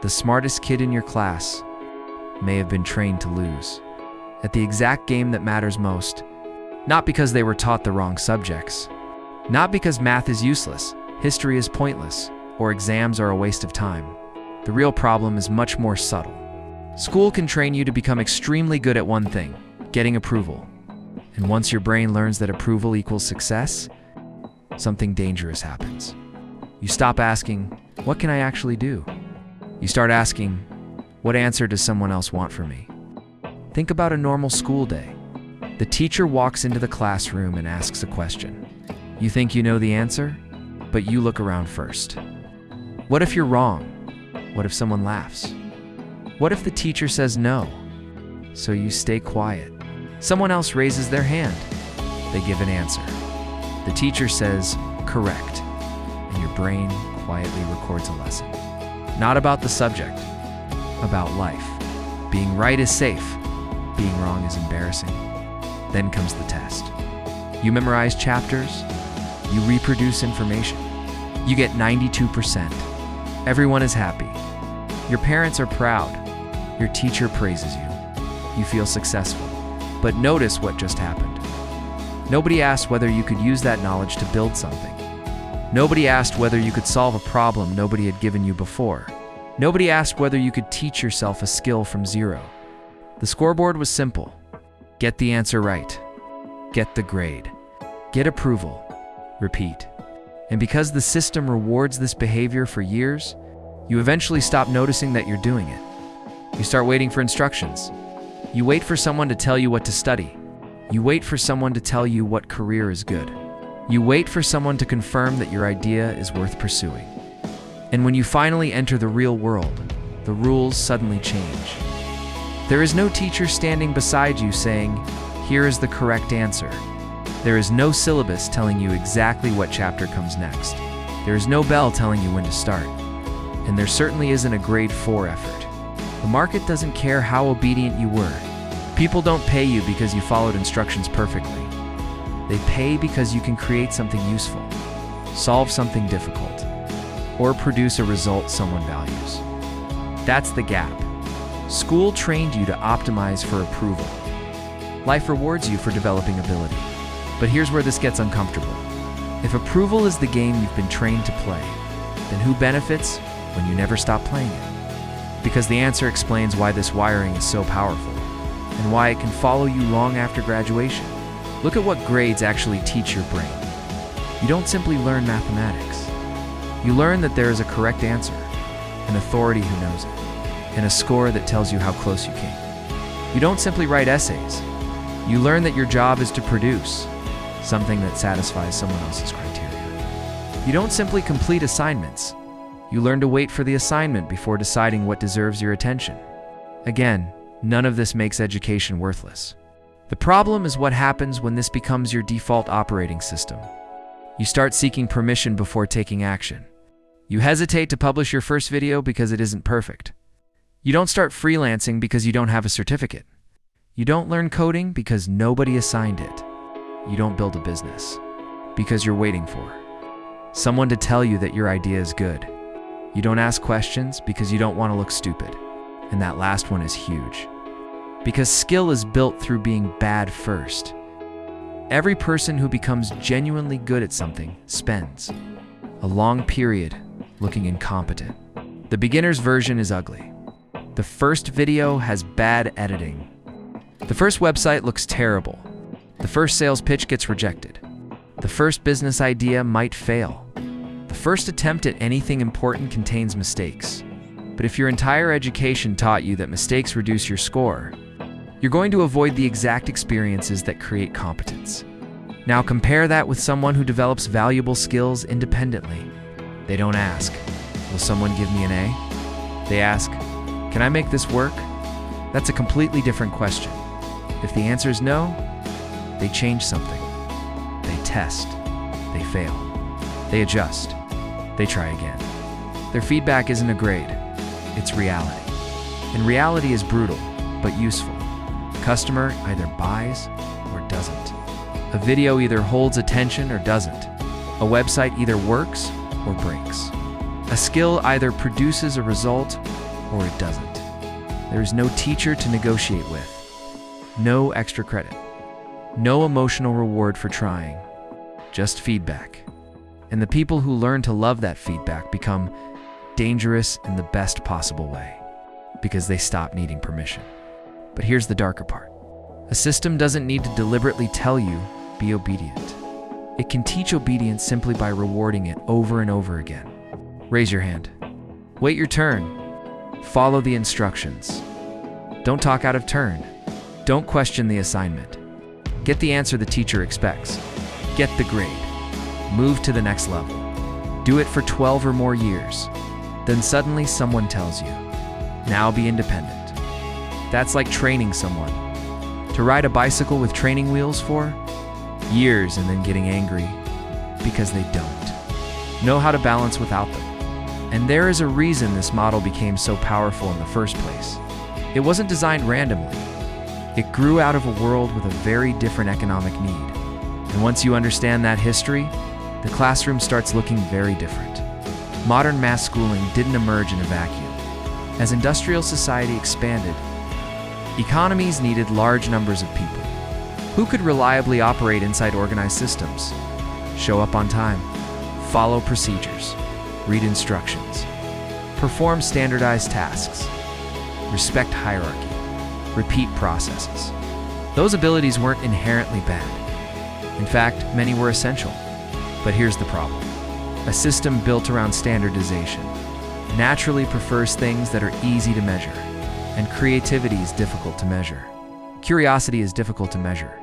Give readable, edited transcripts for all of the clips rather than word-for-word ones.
The smartest kid in your class may have been trained to lose at the exact game that matters most, not because they were taught the wrong subjects, not because math is useless, history is pointless, or exams are a waste of time. The real problem is much more subtle. School can train you to become extremely good at one thing, getting approval. And once your brain learns that approval equals success, something dangerous happens. You stop asking, what can I actually do? You start asking, what answer does someone else want from me? Think about a normal school day. The teacher walks into the classroom and asks a question. You think you know the answer, but you look around first. What if you're wrong? What if someone laughs? What if the teacher says no? So you stay quiet. Someone else raises their hand. They give an answer. The teacher says, correct, and your brain quietly records a lesson. Not about the subject, about life. Being right is safe. Being wrong is embarrassing. Then comes the test. You memorize chapters. You reproduce information. You get 92%. Everyone is happy. Your parents are proud. Your teacher praises you. You feel successful. But notice what just happened. Nobody asked whether you could use that knowledge to build something. Nobody asked whether you could solve a problem nobody had given you before. Nobody asked whether you could teach yourself a skill from zero. The scoreboard was simple. Get the answer right. Get the grade. Get approval. Repeat. And because the system rewards this behavior for years, you eventually stop noticing that you're doing it. You start waiting for instructions. You wait for someone to tell you what to study. You wait for someone to tell you what career is good. You wait for someone to confirm that your idea is worth pursuing. And when you finally enter the real world, the rules suddenly change. There is no teacher standing beside you saying, here is the correct answer. There is no syllabus telling you exactly what chapter comes next. There is no bell telling you when to start. And there certainly isn't a grade 4 effort. The market doesn't care how obedient you were. People don't pay you because you followed instructions perfectly. They pay because you can create something useful, solve something difficult, or produce a result someone values. That's the gap. School trained you to optimize for approval. Life rewards you for developing ability. But here's where this gets uncomfortable. If approval is the game you've been trained to play, then who benefits when you never stop playing it? Because the answer explains why this wiring is so powerful and why it can follow you long after graduation. Look at what grades actually teach your brain. You don't simply learn mathematics. You learn that there is a correct answer, an authority who knows it, and a score that tells you how close you came. You don't simply write essays. You learn that your job is to produce something that satisfies someone else's criteria. You don't simply complete assignments. You learn to wait for the assignment before deciding what deserves your attention. Again, none of this makes education worthless. The problem is what happens when this becomes your default operating system. You start seeking permission before taking action. You hesitate to publish your first video because it isn't perfect. You don't start freelancing because you don't have a certificate. You don't learn coding because nobody assigned it. You don't build a business because you're waiting for someone to tell you that your idea is good. You don't ask questions because you don't want to look stupid. And that last one is huge. Because skill is built through being bad first. Every person who becomes genuinely good at something spends a long period looking incompetent. The beginner's version is ugly. The first video has bad editing. The first website looks terrible. The first sales pitch gets rejected. The first business idea might fail. The first attempt at anything important contains mistakes. But if your entire education taught you that mistakes reduce your score, you're going to avoid the exact experiences that create competence. Now compare that with someone who develops valuable skills independently. They don't ask, will someone give me an A? They ask, can I make this work? That's a completely different question. If the answer is no, they change something. They test. They fail. They adjust. They try again. Their feedback isn't a grade. It's reality. And reality is brutal, but useful. The customer either buys or doesn't. A video either holds attention or doesn't. A website either works or breaks. A skill either produces a result or it doesn't. There is no teacher to negotiate with, no extra credit, no emotional reward for trying, just feedback. And the people who learn to love that feedback become dangerous in the best possible way, because they stop needing permission. But here's the darker part. A system doesn't need to deliberately tell you, be obedient. It can teach obedience simply by rewarding it over and over again. Raise your hand. Wait your turn. Follow the instructions. Don't talk out of turn. Don't question the assignment. Get the answer the teacher expects. Get the grade. Move to the next level. Do it for 12 or more years. Then suddenly someone tells you, now be independent. That's like training someone to ride a bicycle with training wheels for years and then getting angry because they don't know how to balance without them. And there is a reason this model became so powerful in the first place. It wasn't designed randomly. It grew out of a world with a very different economic need. And once you understand that history, the classroom starts looking very different. Modern mass schooling didn't emerge in a vacuum. As industrial society expanded, economies needed large numbers of people who could reliably operate inside organized systems, show up on time, follow procedures, read instructions, perform standardized tasks, respect hierarchy, repeat processes. Those abilities weren't inherently bad. In fact, many were essential. But here's the problem. A system built around standardization naturally prefers things that are easy to measure, and creativity is difficult to measure. Curiosity is difficult to measure.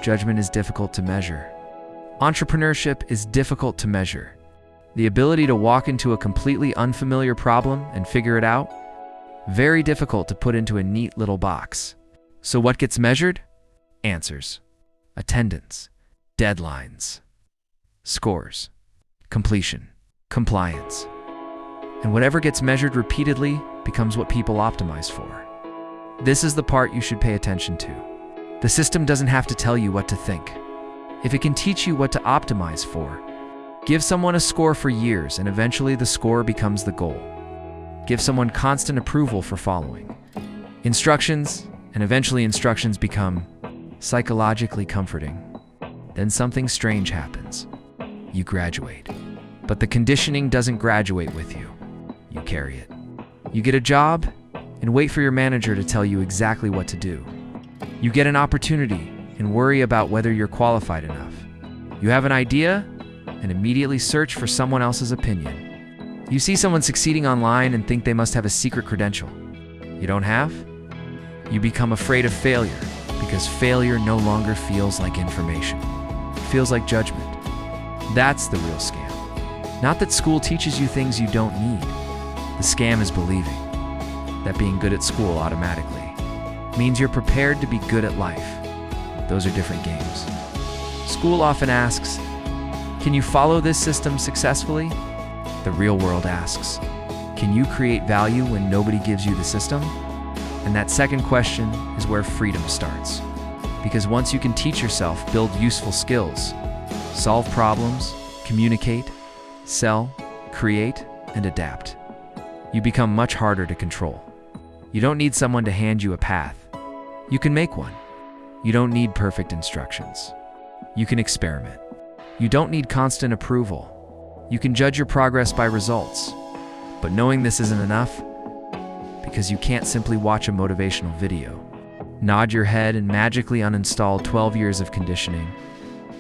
Judgment is difficult to measure. Entrepreneurship is difficult to measure. The ability to walk into a completely unfamiliar problem and figure it out, very difficult to put into a neat little box. So what gets measured? Answers, attendance, deadlines, scores, completion, compliance. And whatever gets measured repeatedly becomes what people optimize for. This is the part you should pay attention to. The system doesn't have to tell you what to think. If it can teach you what to optimize for, give someone a score for years and eventually the score becomes the goal. Give someone constant approval for following instructions, and eventually instructions become psychologically comforting. Then something strange happens. You graduate. But the conditioning doesn't graduate with you. You carry it. You get a job and wait for your manager to tell you exactly what to do. You get an opportunity and worry about whether you're qualified enough. You have an idea and immediately search for someone else's opinion. You see someone succeeding online and think they must have a secret credential. You don't have? You become afraid of failure because failure no longer feels like information. It feels like judgment. That's the real scam. Not that school teaches you things you don't need. The scam is believing that being good at school automatically means you're prepared to be good at life. Those are different games. School often asks, can you follow this system successfully? The real world asks, can you create value when nobody gives you the system? And that second question is where freedom starts. Because once you can teach yourself, build useful skills, solve problems, communicate, sell, create, and adapt, you become much harder to control. You don't need someone to hand you a path. You can make one. You don't need perfect instructions. You can experiment. You don't need constant approval. You can judge your progress by results. But knowing this isn't enough, because you can't simply watch a motivational video, nod your head and magically uninstall 12 years of conditioning,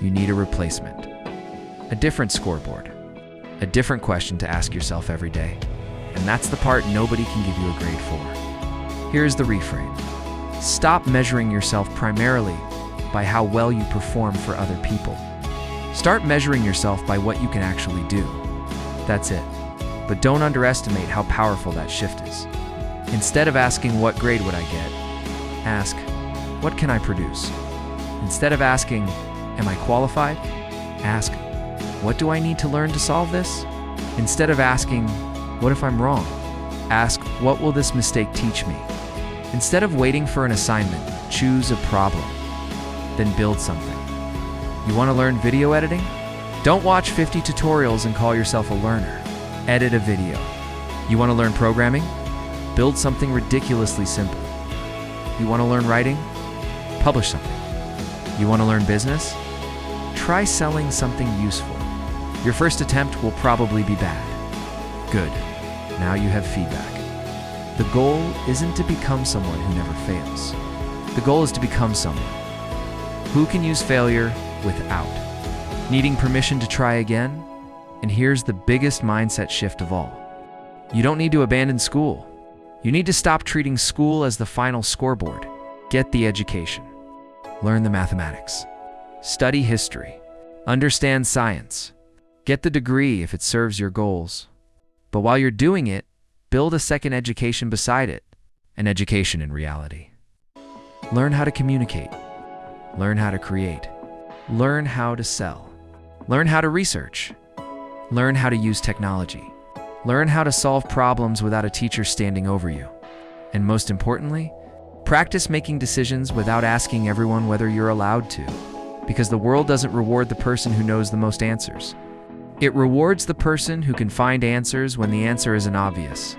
you need a replacement. A different scoreboard. A different question to ask yourself every day. And that's the part nobody can give you a grade for. Here's the reframe. Stop measuring yourself primarily by how well you perform for other people. Start measuring yourself by what you can actually do. That's it. But don't underestimate how powerful that shift is. Instead of asking what grade would I get, ask, what can I produce? Instead of asking, am I qualified? Ask, what do I need to learn to solve this? Instead of asking, what if I'm wrong? Ask, what will this mistake teach me? Instead of waiting for an assignment, choose a problem, then build something. You want to learn video editing? Don't watch 50 tutorials and call yourself a learner. Edit a video. You want to learn programming? Build something ridiculously simple. You want to learn writing? Publish something. You want to learn business? Try selling something useful. Your first attempt will probably be bad. Good. Now you have feedback. The goal isn't to become someone who never fails. The goal is to become someone who can use failure without needing permission to try again. And here's the biggest mindset shift of all. You don't need to abandon school. You need to stop treating school as the final scoreboard. Get the education. Learn the mathematics. Study history. Understand science. Get the degree if it serves your goals. But while you're doing it, build a second education beside it, an education in reality. Learn how to communicate. Learn how to create. Learn how to sell. Learn how to research. Learn how to use technology. Learn how to solve problems without a teacher standing over you. And most importantly, practice making decisions without asking everyone whether you're allowed to, because the world doesn't reward the person who knows the most answers. It rewards the person who can find answers when the answer isn't obvious.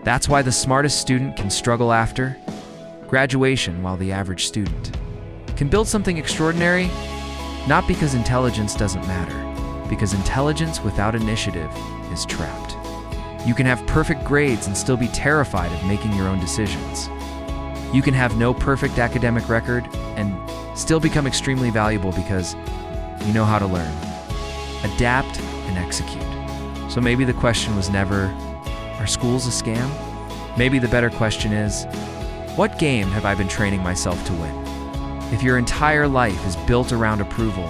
That's why the smartest student can struggle after graduation while the average student can build something extraordinary, not because intelligence doesn't matter, because intelligence without initiative is trapped. You can have perfect grades and still be terrified of making your own decisions. You can have no perfect academic record and still become extremely valuable because you know how to learn, adapt, and execute. So maybe the question was never, are schools a scam? Maybe the better question is, what game have I been training myself to win? If your entire life is built around approval,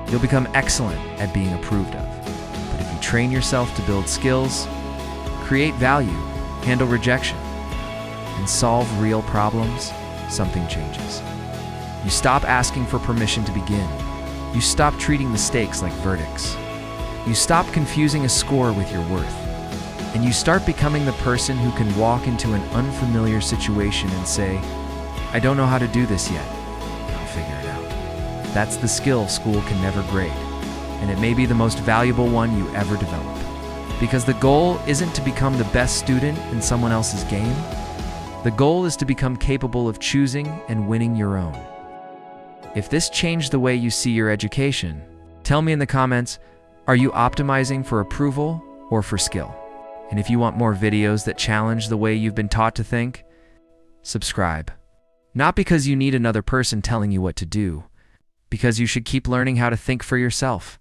you'll become excellent at being approved of. But if you train yourself to build skills, create value, handle rejection, and solve real problems, something changes. You stop asking for permission to begin. You stop treating mistakes like verdicts. You stop confusing a score with your worth. And you start becoming the person who can walk into an unfamiliar situation and say, I don't know how to do this yet. I'll figure it out. That's the skill school can never grade. And it may be the most valuable one you ever develop. Because the goal isn't to become the best student in someone else's game. The goal is to become capable of choosing and winning your own. If this changed the way you see your education, tell me in the comments, are you optimizing for approval or for skill? And if you want more videos that challenge the way you've been taught to think, subscribe. Not because you need another person telling you what to do, because you should keep learning how to think for yourself.